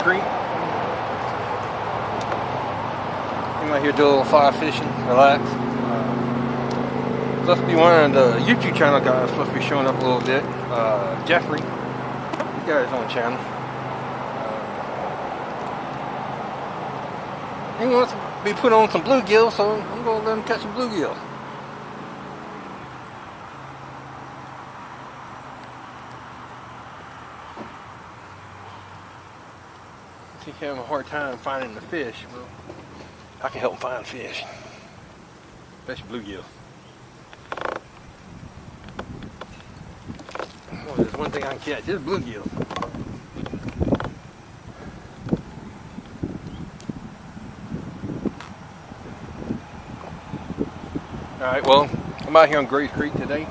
Creek. I'm out here do a little fly fishing, relax. Supposed to be one of the YouTube channel guys supposed to be showing up a little bit. Jeffrey, he got his own channel. He wants to be put on some bluegill, so I'm going to let him catch some bluegill. He's having a hard time finding the fish. Well, I can help him find fish, especially bluegill. Well, there's one thing I can catch, it's bluegill. Alright, well, I'm out here on Grace Creek today.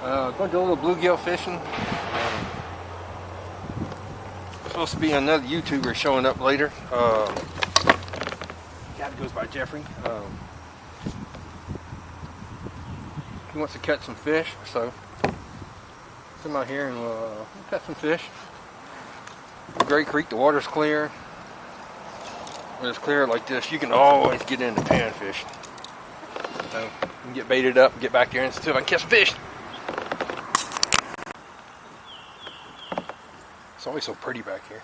Going to do a little bluegill fishing. Supposed to be another YouTuber showing up later. Guy goes by Jeffrey. He wants to catch some fish, so come out here and we'll catch some fish. Great Creek, the water's clear. When it's clear like this, you can always get into panfish. So you can get baited up, get back there and see if I can catch some fish. It's always so pretty back here.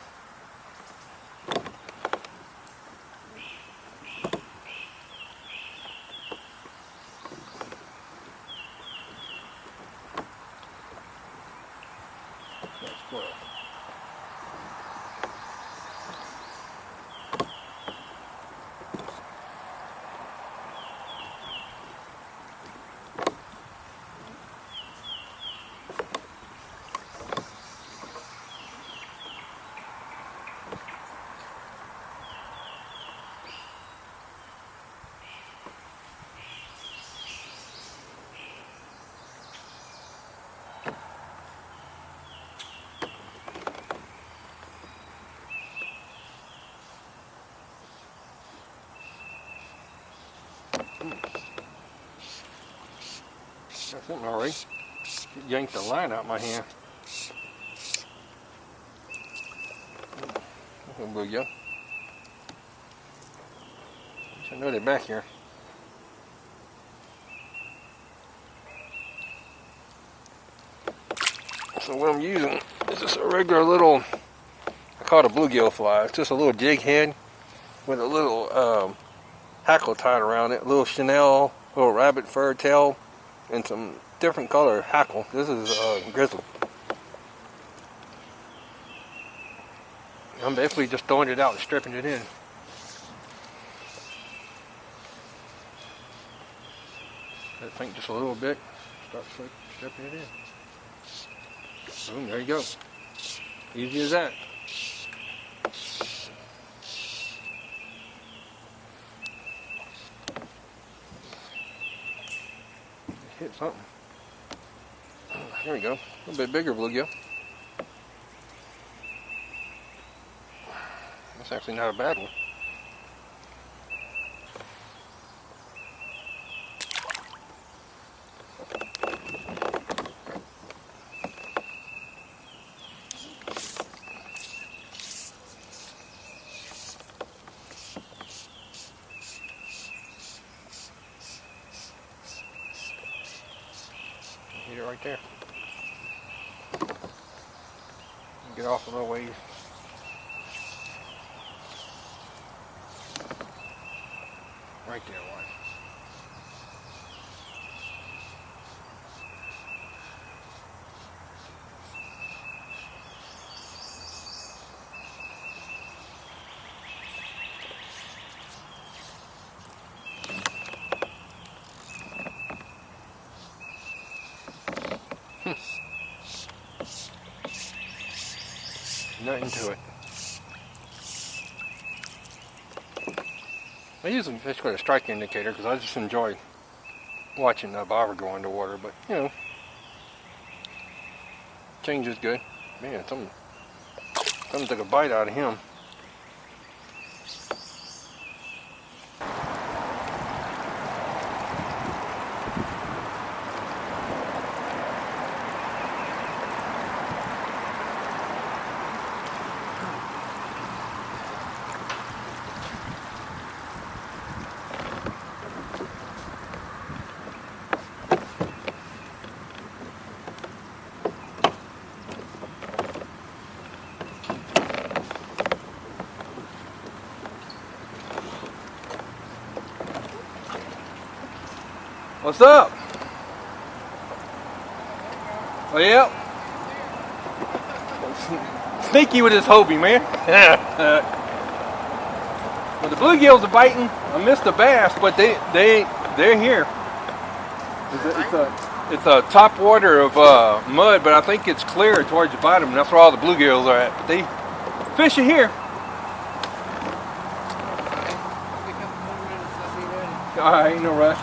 That's something already. Yanked the line out of my hand. That's a bluegill. I know they're back here. So what I'm using is just a regular little, I call it a bluegill fly. It's just a little jig head with a little hackle tied around it. A little chenille, little rabbit fur tail, and some different color hackle. This is grizzly. I'm basically just throwing it out and stripping it in. I think just a little bit. Start stripping it in. Boom, there you go. Easy as that. Hit something. There we go. A little bit bigger bluegill. That's actually not a bad one. Hit it right there. Get off a little ways. Right there, one. Nothing to it. I use a fish with a strike indicator because I just enjoy watching the bobber go underwater, but you know, change is good. Man, something took a bite out of him. What's up? Oh, yeah. Sneaky with his Hobie, man. Well, the bluegills are biting. I missed the bass, but they're here. It's a top water of mud, but I think it's clear towards the bottom, and that's where all the bluegills are at. But they fish are here. All right, no rush.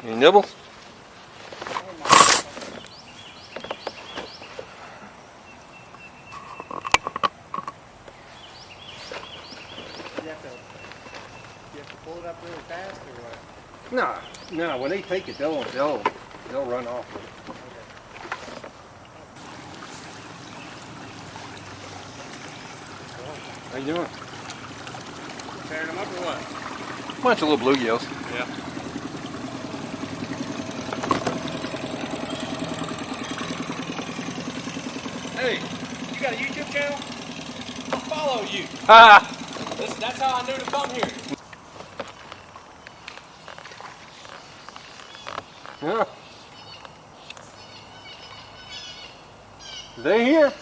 Any nibbles? You have to pull it up really fast or what? No. When they take it, they'll run off with it. How you doing? Tearing them up or what? Bunch of little bluegills. Yeah. Hey, you got a YouTube channel? I'll follow you. Ah! That's how I knew to come here. Yeah. They here.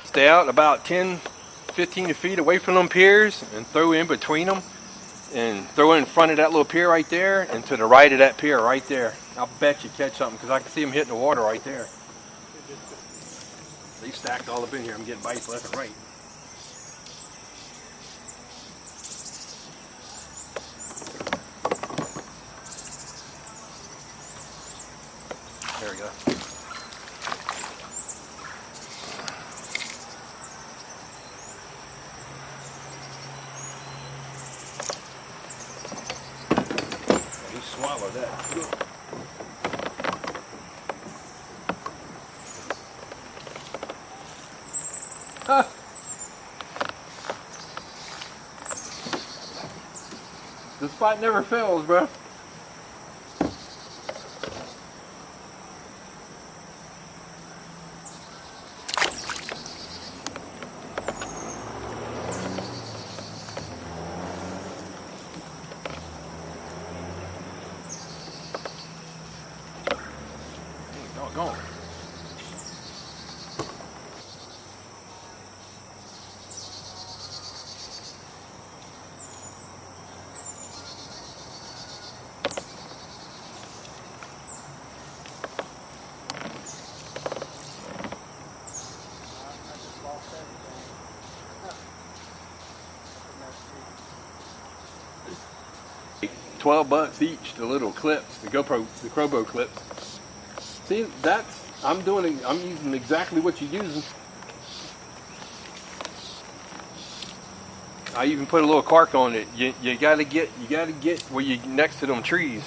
Stay out about 10-15 feet away from them piers and throw in between them and throw in front of that little pier right there and to the right of that pier right there. I'll bet you catch something because I can see them hitting the water right there. They stacked all up in here. I'm getting bites left and right. There we go. He swallowed that. Huh. The spot never fails, bro. Doggone. $12 each, the little clips, the Crobo clips. See, I'm using exactly what you're using. I even put a little cork on it. You gotta get where you're next to them trees.